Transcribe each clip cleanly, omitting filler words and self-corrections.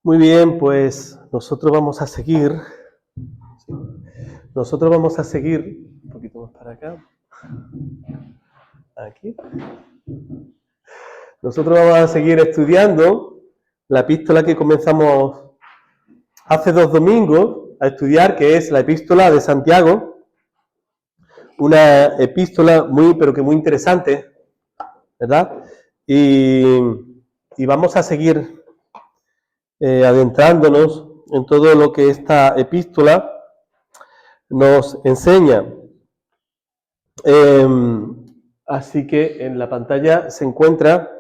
Muy bien, pues nosotros vamos a seguir. ¿Sí? Nosotros vamos a seguir. Un poquito más para acá. Aquí. Nosotros vamos a seguir estudiando la epístola que comenzamos hace 2 domingos a estudiar, que es la epístola de Santiago. Una epístola pero que muy interesante, ¿verdad? Y vamos a seguir adentrándonos en todo lo que esta epístola nos enseña. Así que en la pantalla se encuentra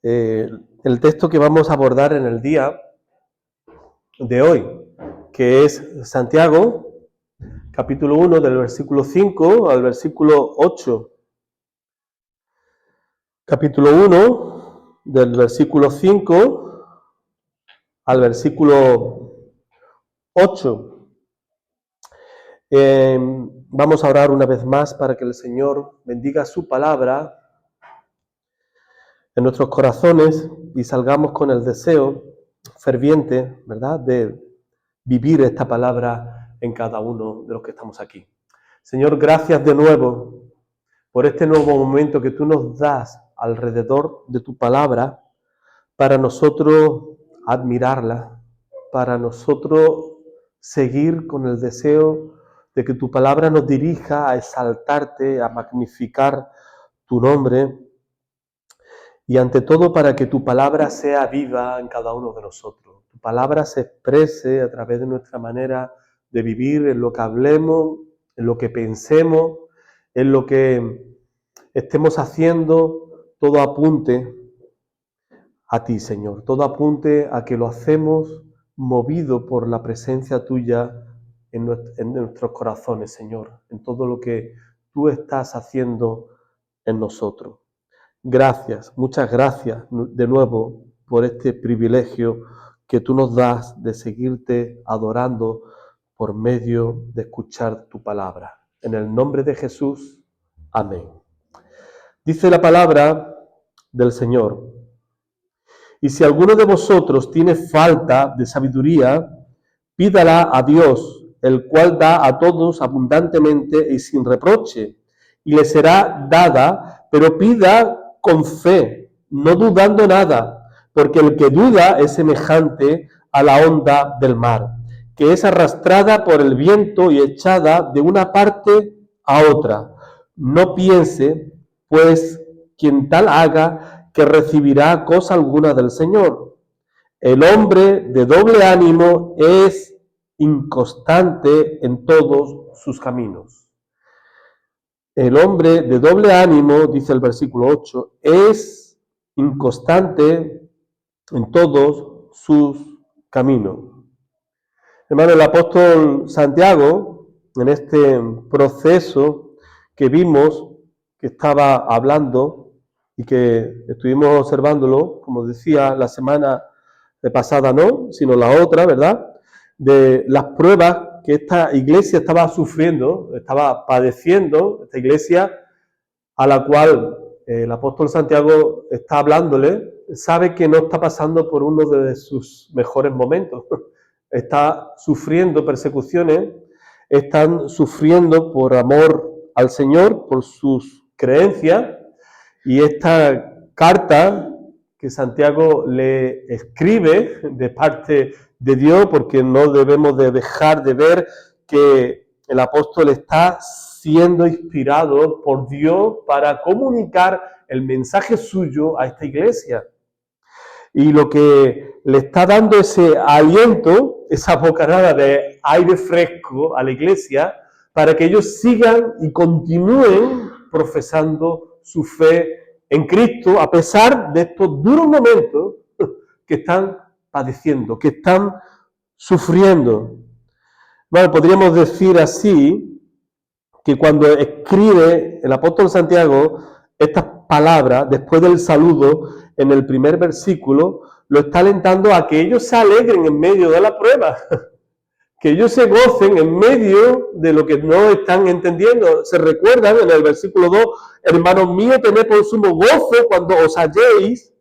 el texto que vamos a abordar en el día de hoy, que es Santiago, capítulo 1, del versículo 5 al versículo 8. Capítulo 1, del versículo 5 al versículo 8. Vamos a orar una vez más para que el Señor bendiga su palabra en nuestros corazones y salgamos con el deseo ferviente, ¿verdad?, de vivir esta palabra en cada uno de los que estamos aquí. Señor, gracias de nuevo por este nuevo momento que tú nos das alrededor de tu palabra para nosotros admirarla, para nosotros seguir con el deseo de que tu palabra nos dirija a exaltarte, a magnificar tu nombre y ante todo para que tu palabra sea viva en cada uno de nosotros. Tu palabra se exprese a través de nuestra manera de vivir, en lo que hablemos, en lo que pensemos, en lo que estemos haciendo, todo apunte a ti, Señor. Todo apunte a que lo hacemos movido por la presencia tuya en nuestros corazones, Señor, en todo lo que tú estás haciendo en nosotros. Gracias, muchas gracias de nuevo por este privilegio que tú nos das de seguirte adorando por medio de escuchar tu palabra. En el nombre de Jesús, amén. Dice la palabra del Señor: y si alguno de vosotros tiene falta de sabiduría, pídala a Dios, el cual da a todos abundantemente y sin reproche, y le será dada, pero pida con fe, no dudando nada, porque el que duda es semejante a la onda del mar, que es arrastrada por el viento y echada de una parte a otra. No piense, pues, quien tal haga, que recibirá cosa alguna del Señor. El hombre de doble ánimo es inconstante en todos sus caminos. El hombre de doble ánimo, dice el versículo 8, es inconstante en todos sus caminos. Hermano, el apóstol Santiago, en este proceso que vimos, que estaba hablando y que estuvimos observándolo, como decía la semana pasada, no, sino la otra, ¿verdad?, de las pruebas que esta iglesia estaba sufriendo, estaba padeciendo, esta iglesia a la cual el apóstol Santiago está hablándole, sabe que no está pasando por uno de sus mejores momentos. Está sufriendo persecuciones, están sufriendo por amor al Señor, por sus creencias, y esta carta que Santiago le escribe de parte de Dios, porque no debemos de dejar de ver que el apóstol está siendo inspirado por Dios para comunicar el mensaje suyo a esta iglesia. Y lo que le está dando ese aliento, esa bocanada de aire fresco a la iglesia, para que ellos sigan y continúen profesando su fe en Cristo, a pesar de estos duros momentos que están padeciendo, que están sufriendo. Bueno, podríamos decir así, que cuando escribe el apóstol Santiago estas palabras, después del saludo, en el primer versículo, lo está alentando a que ellos se alegren en medio de la prueba, que ellos se gocen en medio de lo que no están entendiendo. Se recuerdan en el versículo 2, hermanos míos, tened por sumo gozo cuando os halléis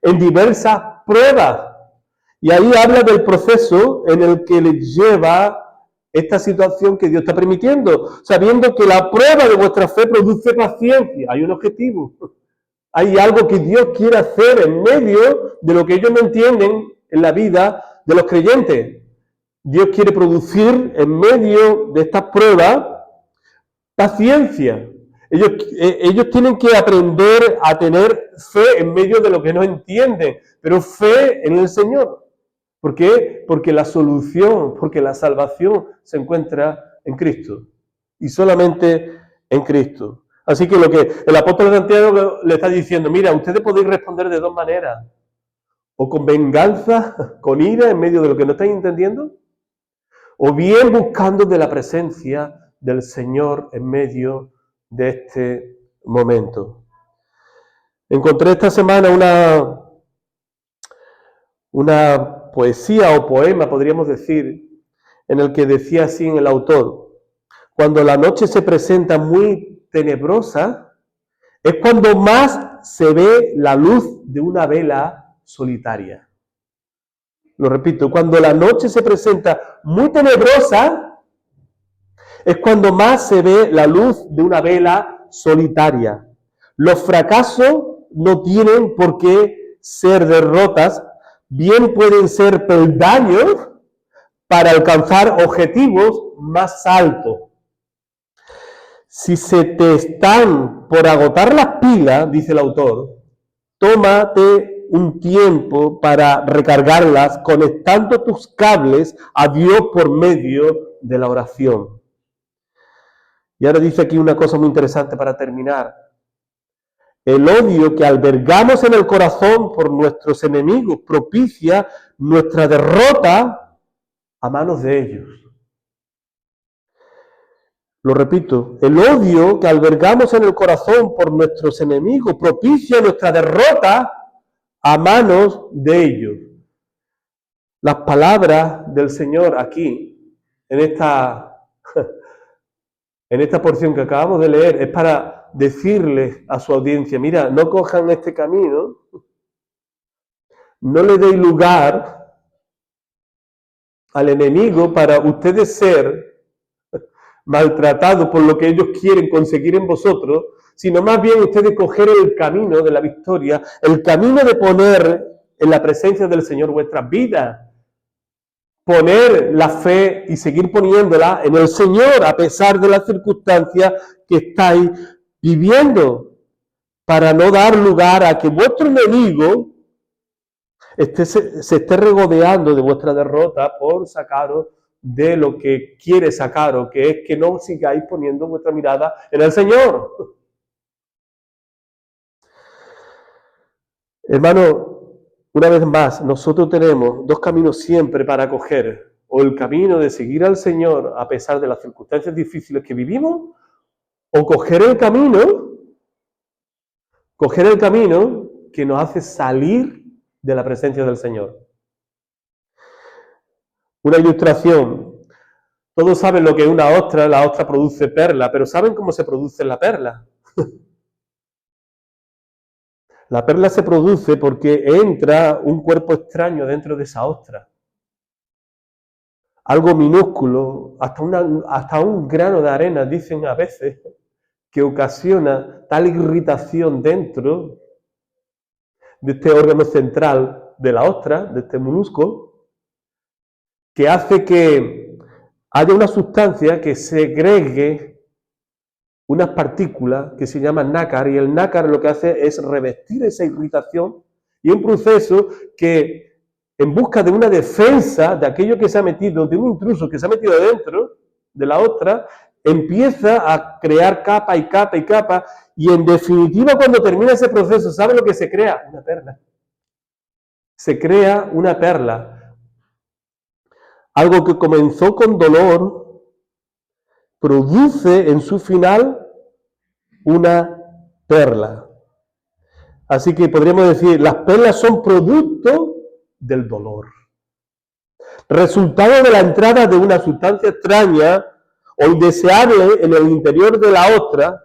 en diversas pruebas. Y ahí habla del proceso en el que les lleva esta situación que Dios está permitiendo, sabiendo que la prueba de vuestra fe produce paciencia. Hay un objetivo. Hay algo que Dios quiere hacer en medio de lo que ellos no entienden en la vida de los creyentes. Dios quiere producir en medio de estas pruebas paciencia. Ellos tienen que aprender a tener fe en medio de lo que no entienden, pero fe en el Señor. ¿Por qué? Porque la solución, porque la salvación se encuentra en Cristo y solamente en Cristo. Así que lo que el apóstol Santiago le está diciendo, mira, ustedes podéis responder de dos maneras, o con venganza, con ira en medio de lo que no estáis entendiendo, o bien buscando de la presencia del Señor en medio de este momento. Encontré esta semana una poesía o poema, podríamos decir, en el que decía así el autor: cuando la noche se presenta muy tenebrosa, es cuando más se ve la luz de una vela solitaria. Lo repito, cuando la noche se presenta muy tenebrosa, es cuando más se ve la luz de una vela solitaria. Los fracasos no tienen por qué ser derrotas, bien pueden ser peldaños para alcanzar objetivos más altos. Si se te están por agotar las pilas, dice el autor, tómate un tiempo para recargarlas conectando tus cables a Dios por medio de la oración. Y ahora dice aquí una cosa muy interesante para terminar. El odio que albergamos en el corazón por nuestros enemigos propicia nuestra derrota a manos de ellos. Lo repito, el odio que albergamos en el corazón por nuestros enemigos propicia nuestra derrota a manos de ellos. Las palabras del Señor aquí, en esta porción que acabamos de leer, es para decirles a su audiencia, mira, no cojan este camino, no le deis lugar al enemigo para ustedes ser maltratados por lo que ellos quieren conseguir en vosotros, sino más bien ustedes coger el camino de la victoria, el camino de poner en la presencia del Señor vuestras vidas, poner la fe y seguir poniéndola en el Señor a pesar de las circunstancias que estáis viviendo, para no dar lugar a que vuestro enemigo se esté regodeando de vuestra derrota por sacaros de lo que quiere sacaros, que es que no sigáis poniendo vuestra mirada en el Señor. Hermano, una vez más, nosotros tenemos dos caminos siempre para coger, o el camino de seguir al Señor a pesar de las circunstancias difíciles que vivimos, o coger el camino que nos hace salir de la presencia del Señor. Una ilustración. Todos saben lo que es una ostra, la ostra produce perla, pero ¿saben cómo se produce la perla? La perla se produce porque entra un cuerpo extraño dentro de esa ostra. Algo minúsculo, hasta un grano de arena, dicen a veces, que ocasiona tal irritación dentro de este órgano central de la ostra, de este molusco, que hace que haya una sustancia que segregue unas partículas que se llaman nácar, y el nácar lo que hace es revestir esa irritación, y un proceso que, en busca de una defensa de aquello que se ha metido, de un intruso que se ha metido dentro de la ostra, empieza a crear capa y capa y capa, y en definitiva cuando termina ese proceso, ¿sabe lo que se crea? Una perla. Se crea una perla. Algo que comenzó con dolor, produce en su final una perla. Así que podríamos decir, las perlas son producto del dolor. Resultado de la entrada de una sustancia extraña o indeseable en el interior de la ostra,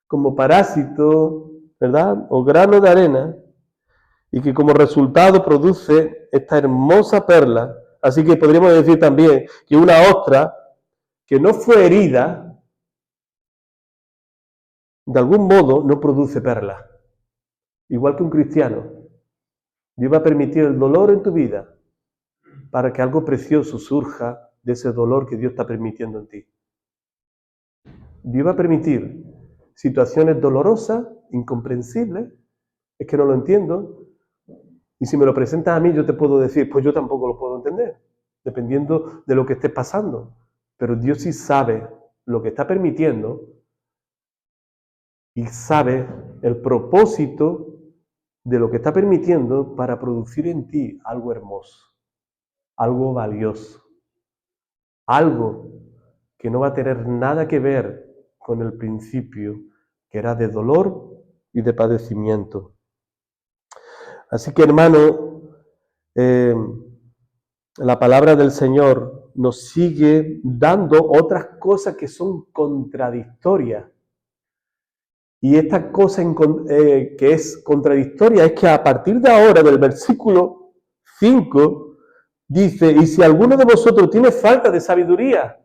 como parásito, ¿verdad? O grano de arena, y que como resultado produce esta hermosa perla. Así que podríamos decir también que una ostra que no fue herida, de algún modo no produce perlas. Igual que un cristiano. Dios va a permitir el dolor en tu vida para que algo precioso surja de ese dolor que Dios está permitiendo en ti. Dios va a permitir situaciones dolorosas, incomprensibles, es que no lo entiendo, y si me lo presentas a mí yo te puedo decir, pues yo tampoco lo puedo entender, dependiendo de lo que estés pasando. Pero Dios sí sabe lo que está permitiendo y sabe el propósito de lo que está permitiendo para producir en ti algo hermoso, algo valioso, algo que no va a tener nada que ver con el principio, que era de dolor y de padecimiento. Así que, hermano, la palabra del Señor nos sigue dando otras cosas que son contradictorias. Y esta cosa que es contradictoria es que a partir de ahora, del versículo 5, dice, y si alguno de vosotros tiene falta de sabiduría,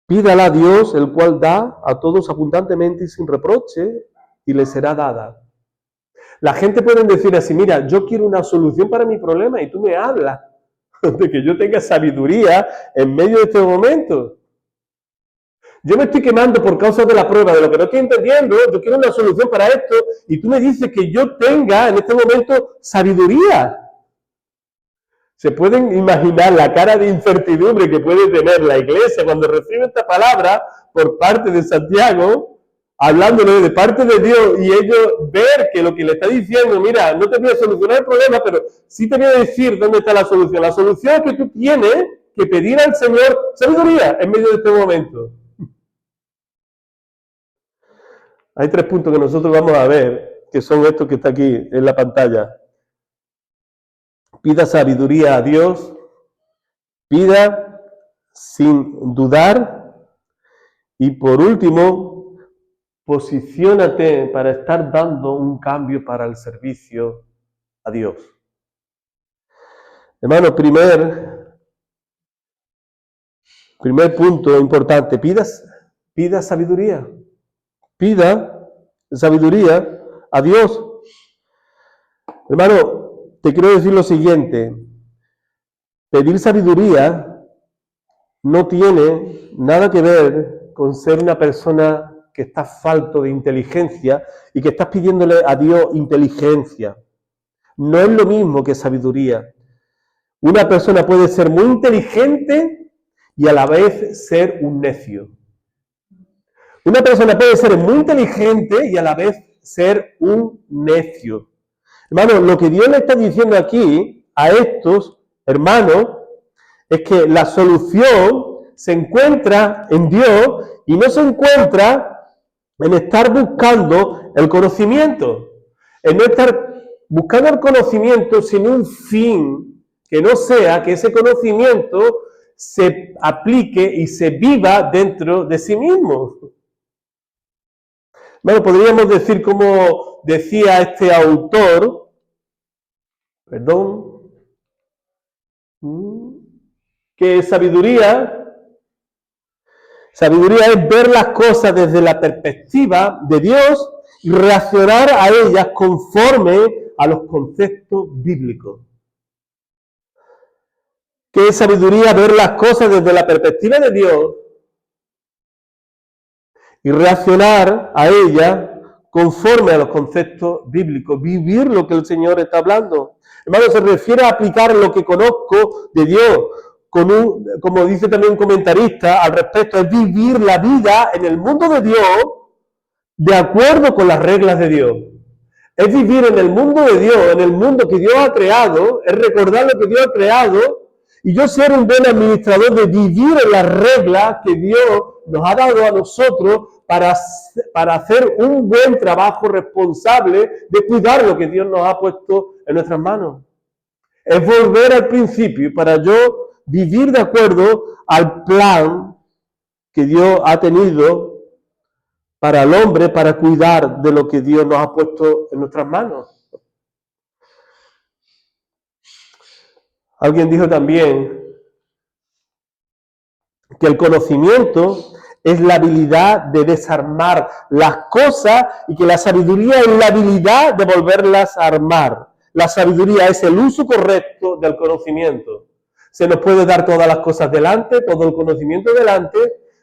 pídala a Dios, el cual da a todos abundantemente y sin reproche, y le será dada. La gente puede decir así, mira, yo quiero una solución para mi problema y tú me hablas de que yo tenga sabiduría en medio de este momento. Yo me estoy quemando por causa de la prueba, de lo que no estoy entendiendo, yo quiero una solución para esto, y tú me dices que yo tenga en este momento sabiduría. ¿Se pueden imaginar la cara de incertidumbre que puede tener la iglesia cuando recibe esta palabra por parte de Santiago, hablándole de parte de Dios, y ellos ver que lo que le está diciendo, mira, no te voy a solucionar el problema, pero sí te voy a decir dónde está la solución. La solución es que tú tienes que pedir al Señor sabiduría en medio de este momento. Hay 3 puntos que nosotros vamos a ver, que son estos que está aquí en la pantalla. Pida sabiduría a Dios, pida sin dudar, y por último, posiciónate para estar dando un cambio para el servicio a Dios. Hermano, primer punto importante, pida sabiduría. Pida sabiduría a Dios. Hermano, te quiero decir lo siguiente. Pedir sabiduría no tiene nada que ver con ser una persona que está falto de inteligencia y que estás pidiéndole a Dios inteligencia. No es lo mismo que sabiduría. Una persona puede ser muy inteligente y a la vez ser un necio. Una persona puede ser muy inteligente y a la vez ser un necio. Hermano, lo que Dios le está diciendo aquí a estos hermanos es que la solución se encuentra en Dios y no se encuentra en estar buscando el conocimiento, en no estar buscando el conocimiento sin un fin que no sea que ese conocimiento se aplique y se viva dentro de sí mismo. Bueno, podríamos decir como decía este autor, que sabiduría es ver las cosas desde la perspectiva de Dios y reaccionar a ellas conforme a los conceptos bíblicos. ¿Qué es sabiduría? Ver las cosas desde la perspectiva de Dios y reaccionar a ellas conforme a los conceptos bíblicos, vivir lo que el Señor está hablando. Hermano, se refiere a aplicar lo que conozco de Dios, como dice también un comentarista al respecto, es vivir la vida en el mundo de Dios de acuerdo con las reglas de Dios. Es vivir en el mundo de Dios, en el mundo que Dios ha creado, es recordar lo que Dios ha creado, y yo ser un buen administrador de vivir en las reglas que Dios nos ha dado a nosotros para hacer un buen trabajo responsable de cuidar lo que Dios nos ha puesto en nuestras manos. Es volver al principio para yo vivir de acuerdo al plan que Dios ha tenido para el hombre, para cuidar de lo que Dios nos ha puesto en nuestras manos. Alguien dijo también que el conocimiento es la habilidad de desarmar las cosas y que la sabiduría es la habilidad de volverlas a armar. La sabiduría es el uso correcto del conocimiento. Se nos puede dar todas las cosas delante, todo el conocimiento delante,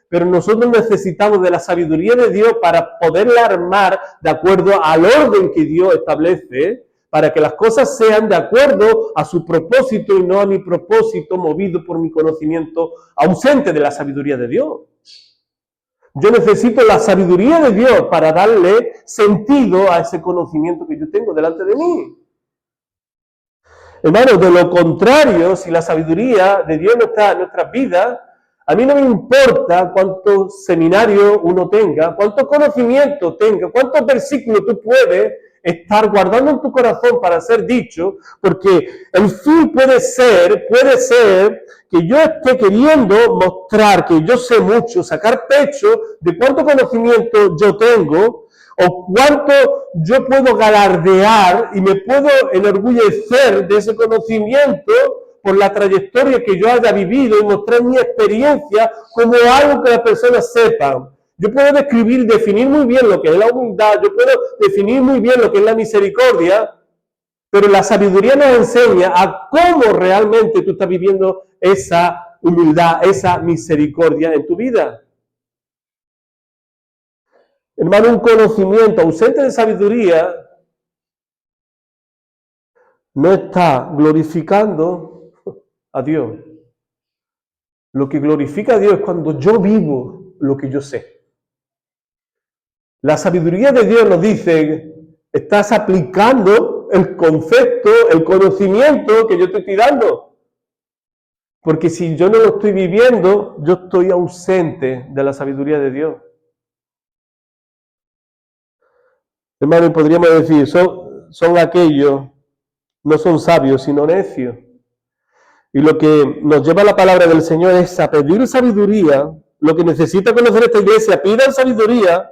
pero nosotros necesitamos de la sabiduría de Dios para poderla armar de acuerdo al orden que Dios establece, para que las cosas sean de acuerdo a su propósito y no a mi propósito movido por mi conocimiento ausente de la sabiduría de Dios. Yo necesito la sabiduría de Dios para darle sentido a ese conocimiento que yo tengo delante de mí. Hermano, de lo contrario, si la sabiduría de Dios no está en nuestras vidas, a mí no me importa cuántos seminarios uno tenga, cuánto conocimiento tenga, cuántos versículos tú puedes estar guardando en tu corazón para ser dicho, porque el fin puede ser que yo esté queriendo mostrar que yo sé mucho, sacar pecho de cuánto conocimiento yo tengo, o cuánto yo puedo galardear y me puedo enorgullecer de ese conocimiento por la trayectoria que yo haya vivido y mostrar mi experiencia como algo que las personas sepan. Yo puedo describir, definir muy bien lo que es la humildad, yo puedo definir muy bien lo que es la misericordia, pero la sabiduría nos enseña a cómo realmente tú estás viviendo esa humildad, esa misericordia en tu vida. Hermano, un conocimiento ausente de sabiduría no está glorificando a Dios. Lo que glorifica a Dios es cuando yo vivo lo que yo sé. La sabiduría de Dios nos dice, estás aplicando el concepto, el conocimiento que yo te estoy dando. Porque si yo no lo estoy viviendo, yo estoy ausente de la sabiduría de Dios. Hermano, podríamos decir, son aquellos, no son sabios, sino necios. Y lo que nos lleva a la palabra del Señor es a pedir sabiduría. Lo que necesita conocer esta iglesia, pidan sabiduría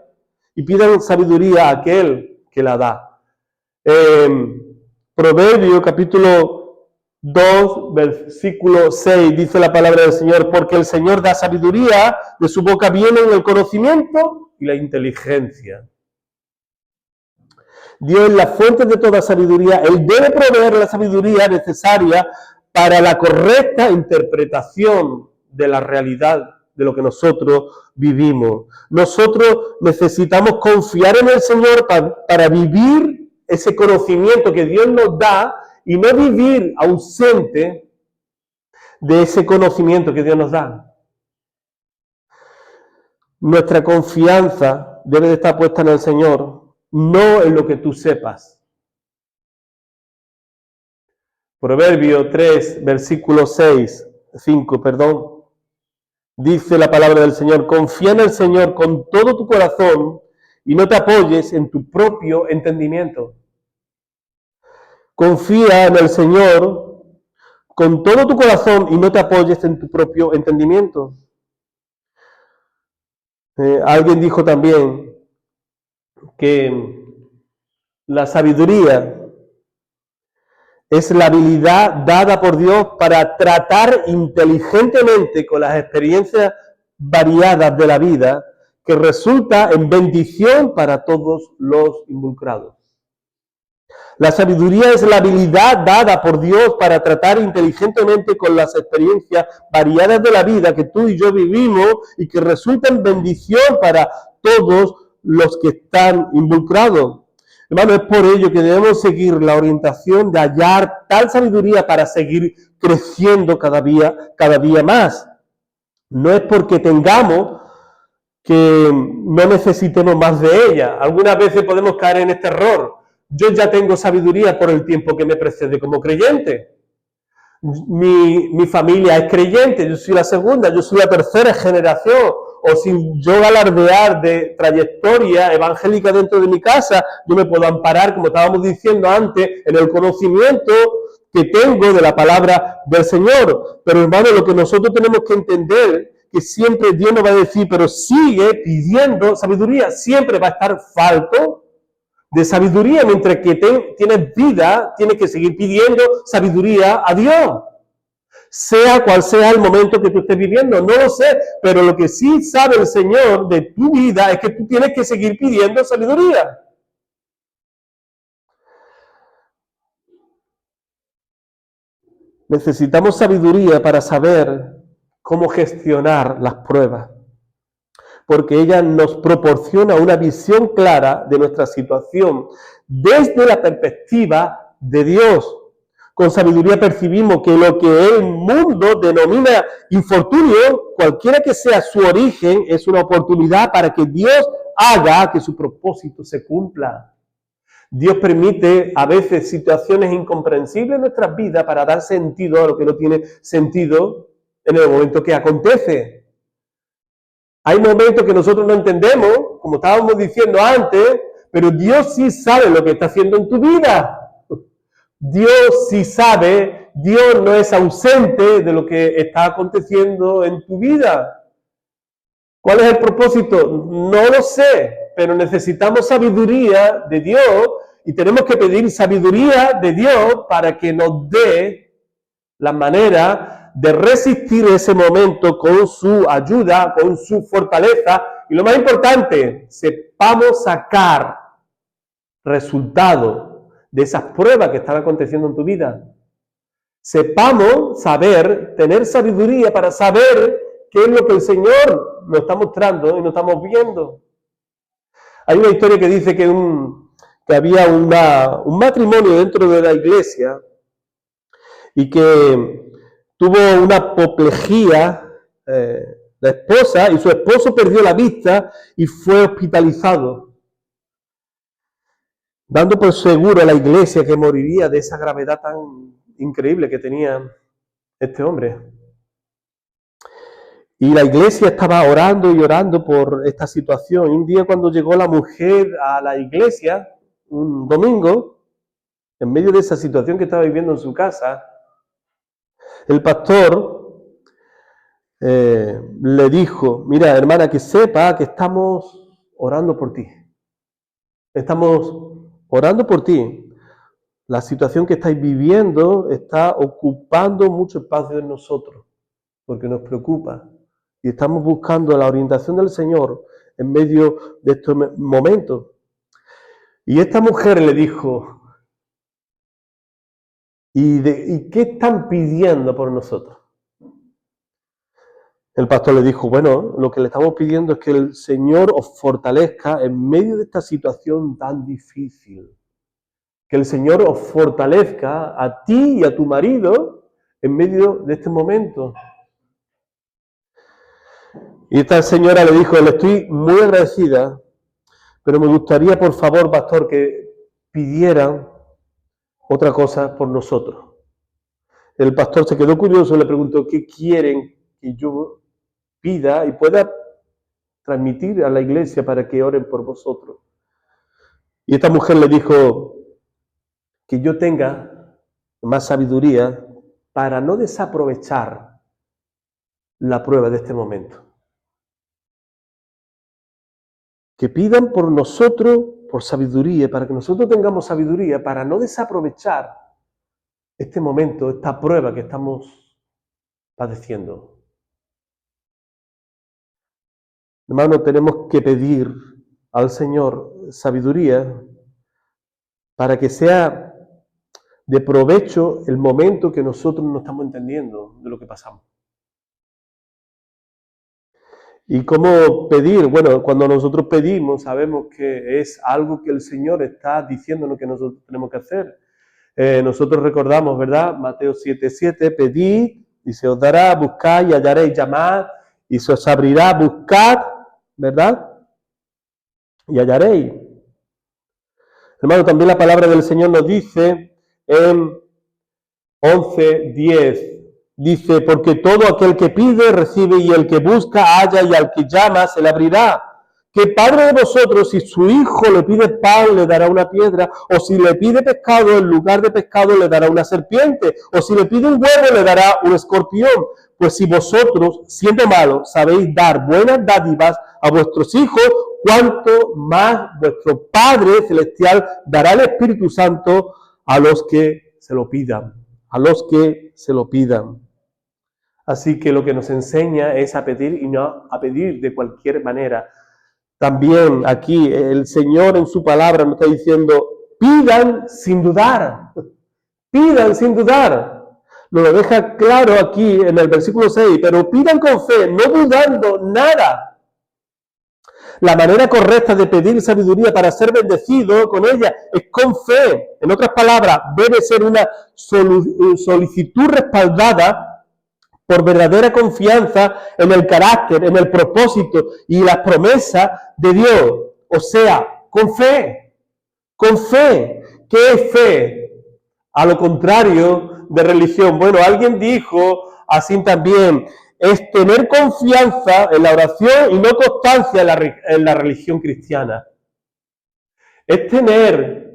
y pidan sabiduría a aquel que la da. Proverbio capítulo 2, versículo 6, dice la palabra del Señor, porque el Señor da sabiduría, de su boca vienen el conocimiento y la inteligencia. Dios es la fuente de toda sabiduría. Él debe proveer la sabiduría necesaria para la correcta interpretación de la realidad de lo que nosotros vivimos. Nosotros necesitamos confiar en el Señor para vivir ese conocimiento que Dios nos da y no vivir ausente de ese conocimiento que Dios nos da. Nuestra confianza debe de estar puesta en el Señor, no en lo que tú sepas. Proverbio 3, versículo 5, dice la palabra del Señor, confía en el Señor con todo tu corazón y no te apoyes en tu propio entendimiento. Confía en el Señor con todo tu corazón y no te apoyes en tu propio entendimiento. Alguien dijo también que la sabiduría es la habilidad dada por Dios para tratar inteligentemente con las experiencias variadas de la vida que resulta en bendición para todos los involucrados. La sabiduría es la habilidad dada por Dios para tratar inteligentemente con las experiencias variadas de la vida que tú y yo vivimos y que resulta en bendición para todos los que están involucrados. Hermano, es por ello que debemos seguir la orientación de hallar tal sabiduría para seguir creciendo cada día más. No es porque tengamos que no necesitemos más de ella. Algunas veces podemos caer en este error. Yo ya tengo sabiduría por el tiempo que me precede como creyente. Mi familia es creyente, yo soy la segunda, yo soy la tercera generación, o sin yo galardear de trayectoria evangélica dentro de mi casa, yo me puedo amparar, como estábamos diciendo antes, en el conocimiento que tengo de la palabra del Señor. Pero hermano, lo que nosotros tenemos que entender, que siempre Dios nos va a decir, pero sigue pidiendo sabiduría, siempre va a estar falto de sabiduría, mientras que tienes vida, tienes que seguir pidiendo sabiduría a Dios. Sea cual sea el momento que tú estés viviendo, no lo sé, pero lo que sí sabe el Señor de tu vida es que tú tienes que seguir pidiendo sabiduría. Necesitamos sabiduría para saber cómo gestionar las pruebas, porque ella nos proporciona una visión clara de nuestra situación desde la perspectiva de Dios. Con sabiduría percibimos que lo que el mundo denomina infortunio, cualquiera que sea su origen, es una oportunidad para que Dios haga que su propósito se cumpla. Dios permite a veces situaciones incomprensibles en nuestras vidas para dar sentido a lo que no tiene sentido en el momento que acontece. Hay momentos que nosotros no entendemos, como estábamos diciendo antes, pero Dios sí sabe lo que está haciendo en tu vida. Dios sí sabe, Dios no es ausente de lo que está aconteciendo en tu vida. ¿Cuál es el propósito? No lo sé, pero necesitamos sabiduría de Dios y tenemos que pedir sabiduría de Dios para que nos dé la manera de resistir ese momento con su ayuda, con su fortaleza. Y lo más importante, sepamos sacar resultado de esas pruebas que están aconteciendo en tu vida. Sepamos saber, tener sabiduría para saber qué es lo que el Señor nos está mostrando y nos estamos viendo. Hay una historia que dice que había un matrimonio dentro de la iglesia y que tuvo una apoplejía la esposa y su esposo perdió la vista y fue hospitalizado, dando por seguro a la iglesia que moriría de esa gravedad tan increíble que tenía este hombre. Y la iglesia estaba orando y orando por esta situación. Y un día cuando llegó la mujer a la iglesia, un domingo, en medio de esa situación que estaba viviendo en su casa, el pastor le dijo, mira, hermana, que sepa que estamos orando por ti. Estamos orando por ti. La situación que estáis viviendo está ocupando mucho espacio en nosotros, porque nos preocupa. Y estamos buscando la orientación del Señor en medio de estos momentos. Y esta mujer le dijo, ¿y qué están pidiendo por nosotros? El pastor le dijo, bueno, lo que le estamos pidiendo es que el Señor os fortalezca en medio de esta situación tan difícil. Que el Señor os fortalezca a ti y a tu marido en medio de este momento. Y esta señora le dijo, le estoy muy agradecida, pero me gustaría, por favor, pastor, que pidieran otra cosa por nosotros. El pastor se quedó curioso y le preguntó, ¿qué quieren que yo pida y pueda transmitir a la iglesia para que oren por vosotros? Y esta mujer le dijo, que yo tenga más sabiduría para no desaprovechar la prueba de este momento. Que pidan por nosotros, por sabiduría, para que nosotros tengamos sabiduría, para no desaprovechar este momento, esta prueba que estamos padeciendo. Hermano, tenemos que pedir al Señor sabiduría para que sea de provecho el momento que nosotros no estamos entendiendo de lo que pasamos. ¿Y cómo pedir? Bueno, cuando nosotros pedimos sabemos que es algo que el Señor está diciéndonos que nosotros tenemos que hacer. Nosotros recordamos, ¿verdad? Mateo 7:7, pedid y se os dará, buscad y hallaréis, llamad y se os abrirá, buscad, ¿verdad? Y hallaréis. Hermano, también la palabra del Señor nos dice en 11:10, dice, porque todo aquel que pide, recibe, y el que busca, halla, y al que llama, se le abrirá. ¿Qué padre de vosotros, si su hijo le pide pan, le dará una piedra? ¿O si le pide pescado, en lugar de pescado, le dará una serpiente? ¿O si le pide un huevo, le dará un escorpión? Pues si vosotros, siendo malos, sabéis dar buenas dádivas a vuestros hijos, cuánto más vuestro Padre Celestial dará el Espíritu Santo a los que se lo pidan. A los que se lo pidan. Así que lo que nos enseña es a pedir y no a pedir de cualquier manera. También aquí el Señor en su palabra nos está diciendo, pidan sin dudar. Pidan sin dudar. Nos lo deja claro aquí en el versículo 6, pero pidan con fe, no dudando nada. La manera correcta de pedir sabiduría para ser bendecido con ella es con fe. En otras palabras, debe ser una solicitud respaldada por verdadera confianza en el carácter, en el propósito y las promesas de Dios. O sea, con fe. Con fe. ¿Qué es fe? A lo contrario de religión. Bueno, alguien dijo así también, es tener confianza en la oración y no constancia en la religión cristiana. Es tener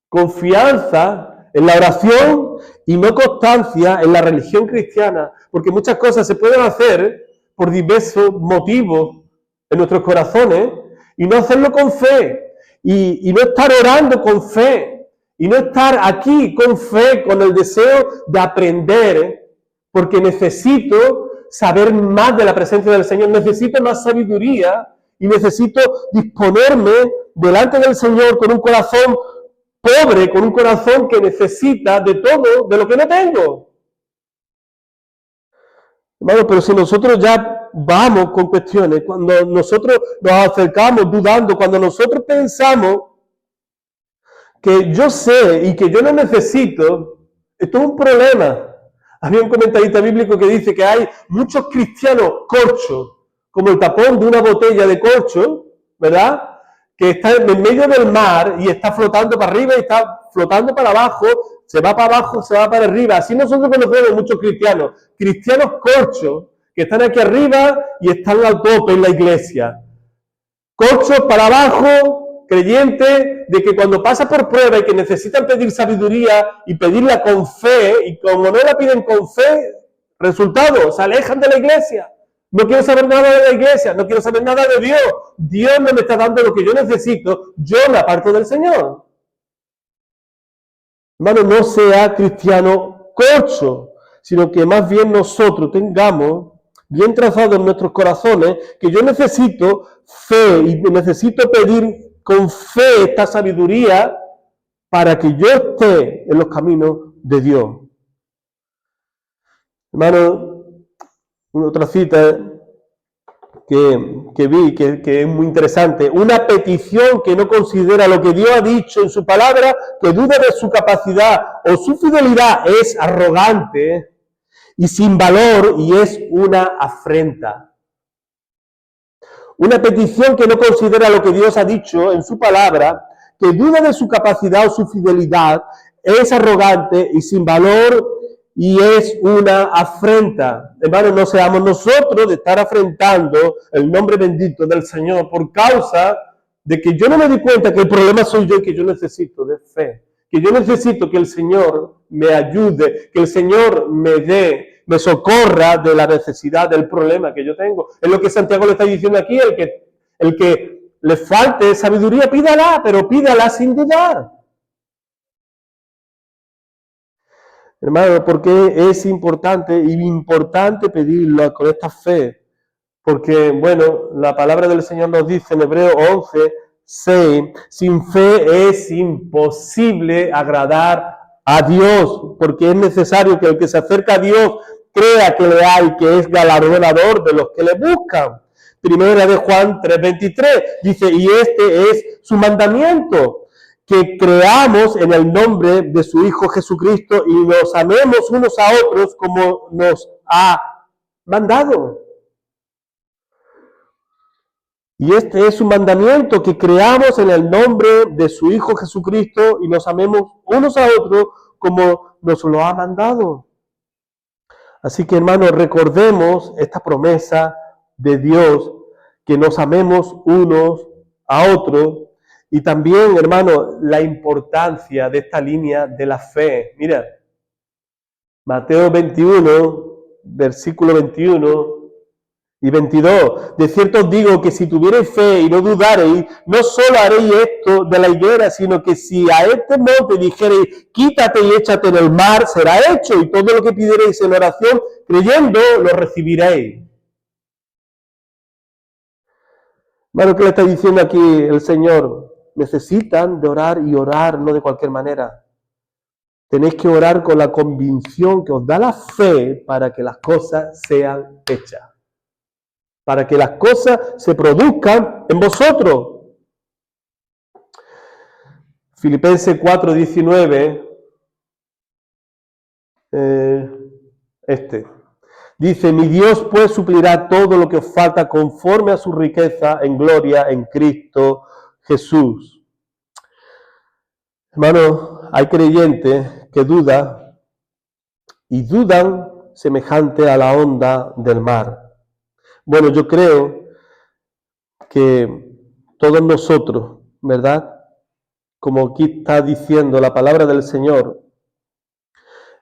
confianza en la oración y no constancia en la religión cristiana, porque muchas cosas se pueden hacer por diversos motivos en nuestros corazones y no hacerlo con fe, y no estar orando con fe, y no estar aquí con fe, con el deseo de aprender, porque necesito saber más de la presencia del Señor, necesito más sabiduría y necesito disponerme delante del Señor con un corazón pobre, con un corazón que necesita de todo, de lo que no tengo. Hermano, pero si nosotros ya vamos con cuestiones, cuando nosotros nos acercamos dudando, cuando nosotros pensamos que yo sé y que yo no necesito, esto es un problema. Había un comentarista bíblico que dice que hay muchos cristianos corchos, como el tapón de una botella de corcho, ¿verdad?, que está en medio del mar y está flotando para arriba y está flotando para abajo, se va para abajo, se va para arriba. Así nosotros conocemos muchos cristianos corchos, que están aquí arriba y están al tope en la iglesia. Corchos para abajo, creyentes de que cuando pasa por prueba y que necesitan pedir sabiduría y pedirla con fe, y como no la piden con fe, resultado, se alejan de la iglesia. No quiero saber nada de la iglesia, no quiero saber nada de Dios. Dios no me está dando lo que yo necesito, yo me aparto del Señor. Hermano, no sea cristiano corcho, sino que más bien nosotros tengamos bien trazado en nuestros corazones que yo necesito fe y necesito pedir con fe esta sabiduría para que yo esté en los caminos de Dios. Hermano, otra cita que vi, que es muy interesante. Una petición que no considera lo que Dios ha dicho en su palabra, que duda de su capacidad o su fidelidad, es arrogante y sin valor y es una afrenta. Una petición que no considera lo que Dios ha dicho en su palabra, que duda de su capacidad o su fidelidad, es arrogante y sin valor y es una afrenta. Hermanos, no seamos nosotros de estar afrentando el nombre bendito del Señor por causa de que yo no me di cuenta que el problema soy yo y que yo necesito de fe. Que yo necesito que el Señor me ayude, que el Señor me socorra de la necesidad, del problema que yo tengo. Es lo que Santiago le está diciendo aquí, el que le falte sabiduría, pídala, pero pídala sin dudar. Hermano, porque es importante pedirlo con esta fe. Porque, bueno, la palabra del Señor nos dice en Hebreos 11:6, sin fe es imposible agradar a Dios, porque es necesario que el que se acerca a Dios crea que le hay, que es galardonador de los que le buscan. Primera de Juan 3:23 dice, y este es su mandamiento, que creamos en el nombre de su Hijo Jesucristo y nos amemos unos a otros como nos ha mandado. Y este es su mandamiento, que creamos en el nombre de su Hijo Jesucristo y nos amemos unos a otros como nos lo ha mandado. Así que, hermanos, recordemos esta promesa de Dios que nos amemos unos a otros. Y también, hermano, la importancia de esta línea de la fe. Mira, Mateo 21, versículo 21 y 22. De cierto os digo que si tuviereis fe y no dudareis, no solo haréis esto de la higuera, sino que si a este monte dijereis, quítate y échate en el mar, será hecho, y todo lo que pidiereis en oración, creyendo, lo recibiréis. Hermano, ¿qué le está diciendo aquí el Señor? Necesitan de orar y orar no de cualquier manera. Tenéis que orar con la convicción que os da la fe para que las cosas sean hechas. Para que las cosas se produzcan en vosotros. Filipenses 4:19. Dice, mi Dios pues suplirá todo lo que os falta conforme a su riqueza en gloria en Cristo Jesús. Hermano, hay creyentes que dudan y dudan semejante a la onda del mar. Bueno, yo creo que todos nosotros, ¿verdad? Como aquí está diciendo la palabra del Señor,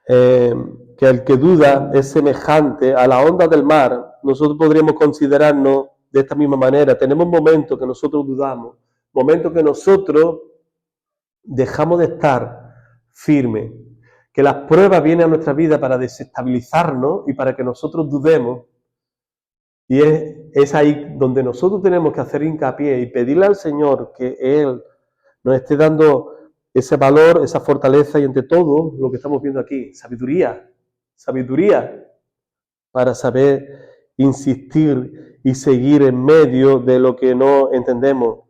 que el que duda es semejante a la onda del mar, nosotros podríamos considerarnos de esta misma manera. Tenemos momentos que nosotros dudamos, momentos que nosotros dejamos de estar firmes, que las pruebas vienen a nuestra vida para desestabilizarnos y para que nosotros dudemos. Y es ahí donde nosotros tenemos que hacer hincapié y pedirle al Señor que Él nos esté dando ese valor, esa fortaleza y entre todo lo que estamos viendo aquí, sabiduría para saber insistir y seguir en medio de lo que no entendemos.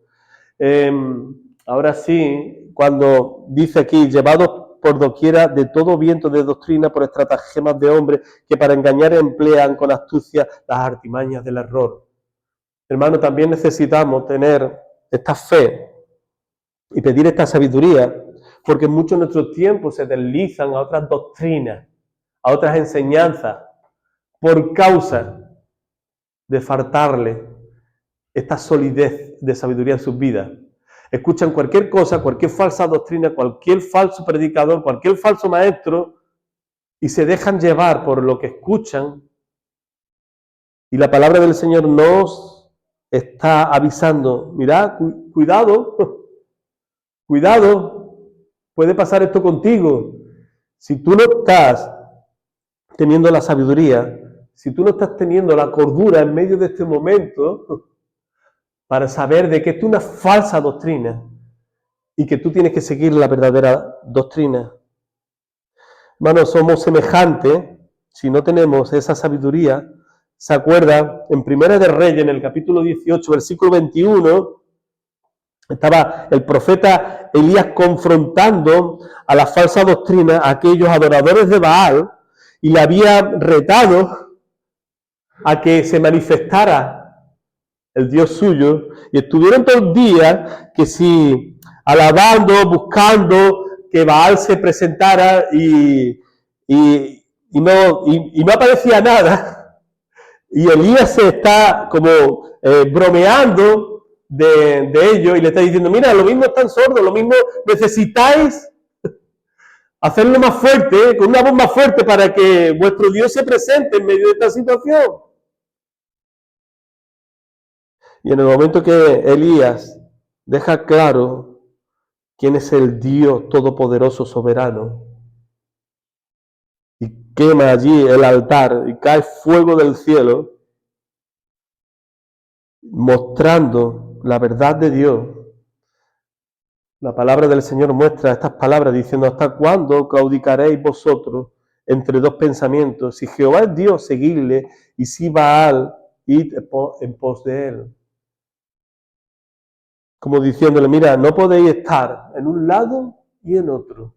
Ahora sí, cuando dice aquí, llevados por doquiera de todo viento de doctrina por estratagemas de hombres que para engañar emplean con astucia las artimañas del error. Hermano, también necesitamos tener esta fe y pedir esta sabiduría, porque muchos de nuestros tiempos se deslizan a otras doctrinas, a otras enseñanzas, por causa de faltarle esta solidez de sabiduría en sus vidas. Escuchan cualquier cosa, cualquier falsa doctrina, cualquier falso predicador, cualquier falso maestro, y se dejan llevar por lo que escuchan. Y la palabra del Señor nos está avisando, mirad, cuidado, cuidado, puede pasar esto contigo. Si tú no estás teniendo la sabiduría, si tú no estás teniendo la cordura en medio de este momento, para saber de que esto es una falsa doctrina y que tú tienes que seguir la verdadera doctrina. Hermanos, somos semejantes, si no tenemos esa sabiduría. ¿Se acuerdan? En Primera de Reyes, en el capítulo 18, versículo 21, estaba el profeta Elías confrontando a la falsa doctrina, a aquellos adoradores de Baal, y le había retado a que se manifestara el Dios suyo, y estuvieron todos los días que si alabando, buscando que Baal se presentara y no aparecía nada, y Elías se está como bromeando de ello y le está diciendo, mira, lo mismo están sordos, lo mismo necesitáis hacerlo más fuerte, con una voz más fuerte para que vuestro Dios se presente en medio de esta situación. Y en el momento que Elías deja claro quién es el Dios todopoderoso, soberano, y quema allí el altar y cae fuego del cielo, mostrando la verdad de Dios, la palabra del Señor muestra estas palabras diciendo, ¿hasta cuándo claudicaréis vosotros entre dos pensamientos? Si Jehová es Dios, seguidle, y si Baal, id en pos de él. Como diciéndole, mira, no podéis estar en un lado y en otro.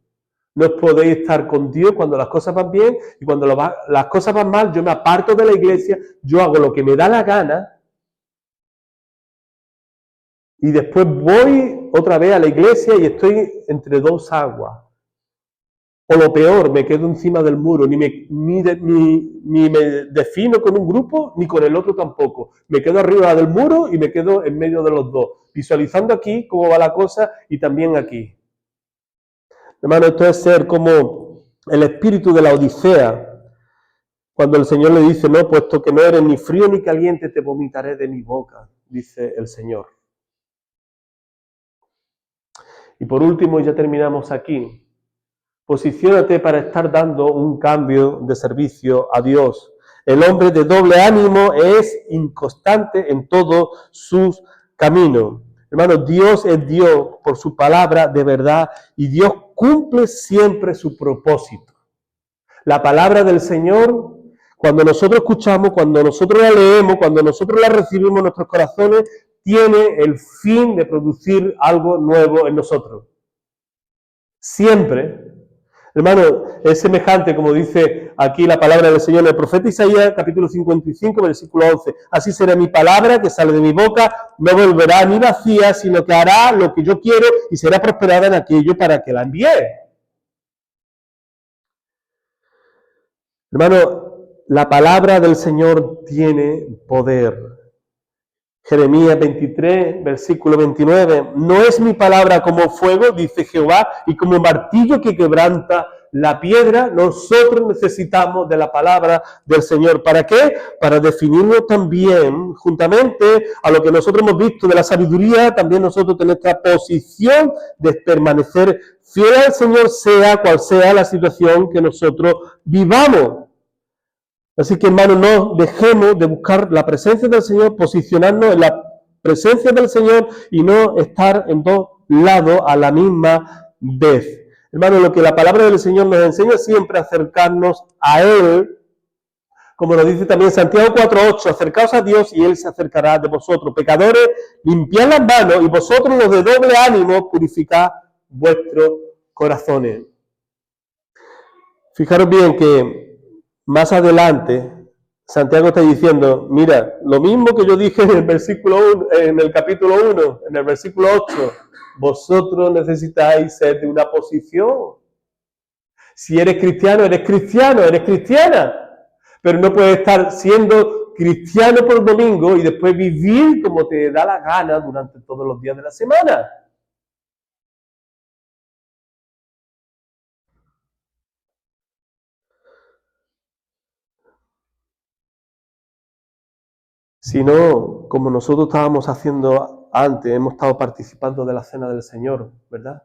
No podéis estar con Dios cuando las cosas van bien y cuando las cosas van mal, yo me aparto de la iglesia, yo hago lo que me da la gana y después voy otra vez a la iglesia y estoy entre dos aguas. O lo peor, me quedo encima del muro, ni me defino con un grupo, ni con el otro tampoco. Me quedo arriba del muro y me quedo en medio de los dos, visualizando aquí cómo va la cosa y también aquí. Hermano, esto es ser como el espíritu de la Odisea, cuando el Señor le dice, no, puesto que no eres ni frío ni caliente, te vomitaré de mi boca, dice el Señor. Y por último, ya terminamos aquí. Posiciónate para estar dando un cambio de servicio a Dios. El hombre de doble ánimo es inconstante en todos sus caminos. Hermano, Dios es Dios por su palabra de verdad y Dios cumple siempre su propósito. La palabra del Señor, cuando nosotros escuchamos, cuando nosotros la leemos, cuando nosotros la recibimos en nuestros corazones, tiene el fin de producir algo nuevo en nosotros. Siempre. Hermano, es semejante, como dice aquí la palabra del Señor en el profeta Isaías, capítulo 55, versículo 11. Así será mi palabra que sale de mi boca, no volverá ni vacía, sino que hará lo que yo quiero y será prosperada en aquello para que la envíe. Hermano, la palabra del Señor tiene poder. Jeremías 23, versículo 29. No es mi palabra como fuego, dice Jehová, y como martillo que quebranta la piedra. Nosotros necesitamos de la palabra del Señor. ¿Para qué? Para definirlo también, juntamente a lo que nosotros hemos visto de la sabiduría, también nosotros tenemos nuestra posición de permanecer fiel al Señor, sea cual sea la situación que nosotros vivamos. Así que, hermanos, no dejemos de buscar la presencia del Señor, posicionarnos en la presencia del Señor y no estar en dos lados a la misma vez. Hermanos, lo que la palabra del Señor nos enseña siempre, acercarnos a Él, como nos dice también Santiago 4:8, acercaos a Dios y Él se acercará de vosotros. Pecadores, limpiad las manos y vosotros los de doble ánimo, purificad vuestros corazones. Fijaros bien que más adelante, Santiago está diciendo, mira, lo mismo que yo dije en el versículo 1, en el capítulo 1, en el versículo 8, vosotros necesitáis ser de una posición. Si eres cristiano, eres cristiana, pero no puedes estar siendo cristiano por domingo y después vivir como te da la gana durante todos los días de la semana. Sino, como nosotros estábamos haciendo antes, hemos estado participando de la cena del Señor, ¿verdad?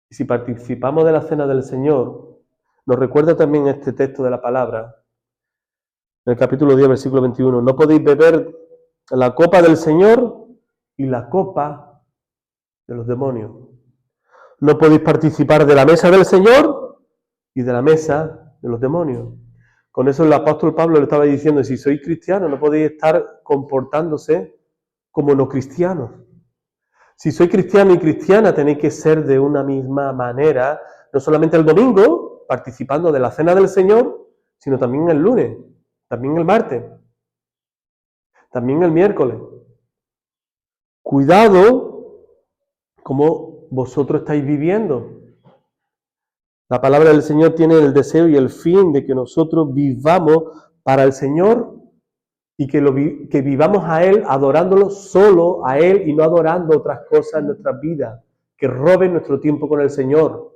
Y si participamos de la cena del Señor, nos recuerda también este texto de la palabra, en el capítulo 10, versículo 21, no podéis beber la copa del Señor y la copa de los demonios. No podéis participar de la mesa del Señor y de la mesa de los demonios. Con eso el apóstol Pablo le estaba diciendo, si sois cristianos, no podéis estar comportándose como no cristianos. Si sois cristiano y cristiana, tenéis que ser de una misma manera, no solamente el domingo, participando de la cena del Señor, sino también el lunes, también el martes, también el miércoles. Cuidado como vosotros estáis viviendo. La palabra del Señor tiene el deseo y el fin de que nosotros vivamos para el Señor y que vivamos a Él adorándolo solo a Él y no adorando otras cosas en nuestras vidas que roben nuestro tiempo con el Señor.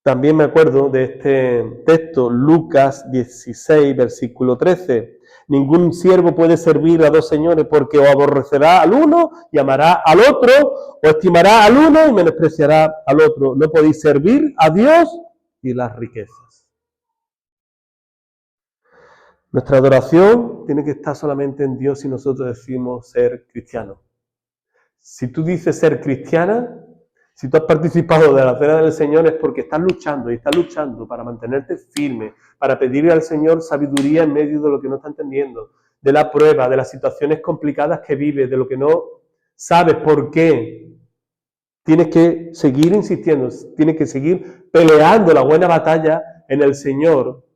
También me acuerdo de este texto, Lucas 16, versículo 13. Ningún siervo puede servir a dos señores porque o aborrecerá al uno y amará al otro, o estimará al uno y menospreciará al otro. No podéis servir a Dios y las riquezas. Nuestra adoración tiene que estar solamente en Dios si nosotros decimos ser cristianos. Si tú dices ser cristiana, si tú has participado de la cena del Señor es porque estás luchando para mantenerte firme, para pedirle al Señor sabiduría en medio de lo que no está entendiendo, de la prueba, de las situaciones complicadas que vives, de lo que no sabes por qué. Tienes que seguir insistiendo, tienes que seguir peleando la buena batalla en el Señor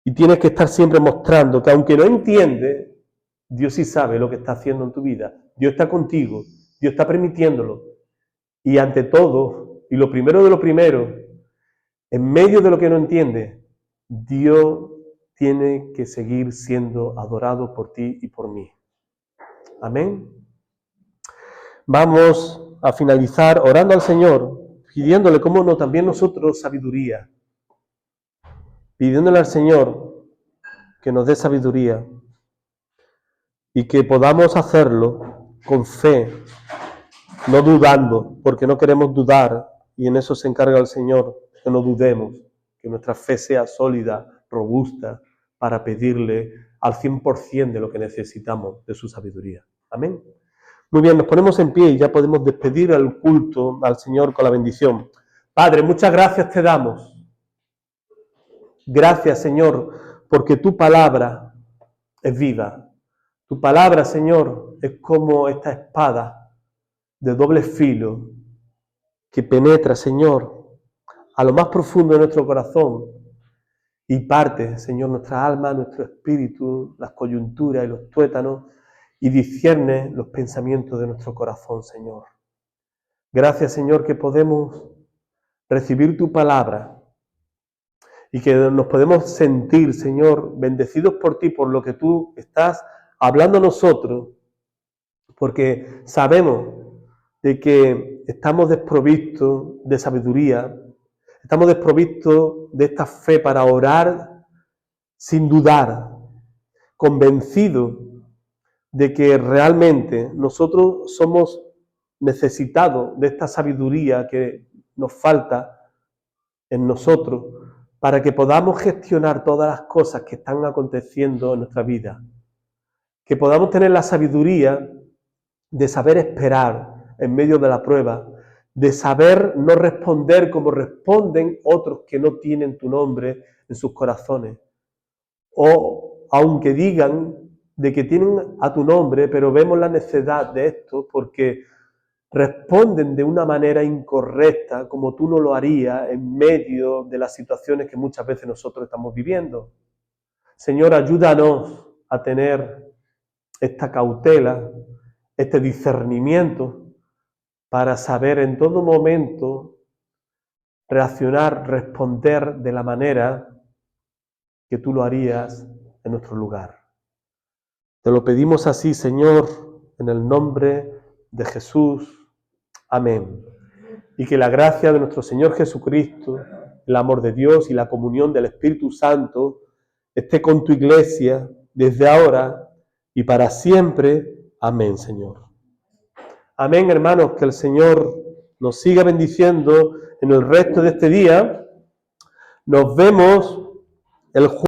y tienes que estar siempre mostrando que aunque no entiendes, Dios sí sabe lo que está haciendo en tu vida. Dios está contigo, Dios está permitiéndolo. Y ante todo, y lo primero de lo primero, en medio de lo que no entiende, Dios tiene que seguir siendo adorado por ti y por mí. Amén. Vamos a finalizar orando al Señor, pidiéndole, como no, también nosotros sabiduría. Pidiéndole al Señor que nos dé sabiduría y que podamos hacerlo con fe, no dudando, porque no queremos dudar, y en eso se encarga el Señor, que no dudemos, que nuestra fe sea sólida, robusta, para pedirle al 100% de lo que necesitamos de su sabiduría. Amén. Muy bien, nos ponemos en pie y ya podemos despedir al culto al Señor con la bendición. Padre, muchas gracias te damos. Gracias, Señor, porque tu palabra es viva. Tu palabra, Señor, es como esta espada de doble filo que penetra, Señor, a lo más profundo de nuestro corazón y parte, Señor, nuestra alma, nuestro espíritu, las coyunturas y los tuétanos y discierne los pensamientos de nuestro corazón, Señor. Gracias, Señor, que podemos recibir tu palabra y que nos podemos sentir, Señor, bendecidos por ti, por lo que tú estás hablando a nosotros, porque sabemos de que estamos desprovistos de sabiduría, estamos desprovistos de esta fe para orar sin dudar, convencidos de que realmente nosotros somos necesitados de esta sabiduría que nos falta en nosotros para que podamos gestionar todas las cosas que están aconteciendo en nuestra vida. Que podamos tener la sabiduría de saber esperar en medio de la prueba, de saber no responder como responden otros que no tienen tu nombre en sus corazones. O aunque digan de que tienen a tu nombre, pero vemos la necedad de esto porque responden de una manera incorrecta, como tú no lo harías en medio de las situaciones que muchas veces nosotros estamos viviendo. Señor, ayúdanos a tener esta cautela, este discernimiento, para saber en todo momento reaccionar, responder de la manera que tú lo harías en nuestro lugar. Te lo pedimos así, Señor, en el nombre de Jesús. Amén. Y que la gracia de nuestro Señor Jesucristo, el amor de Dios y la comunión del Espíritu Santo esté con tu iglesia desde ahora y para siempre. Amén, Señor. Amén, hermanos, que el Señor nos siga bendiciendo en el resto de este día. Nos vemos el jueves.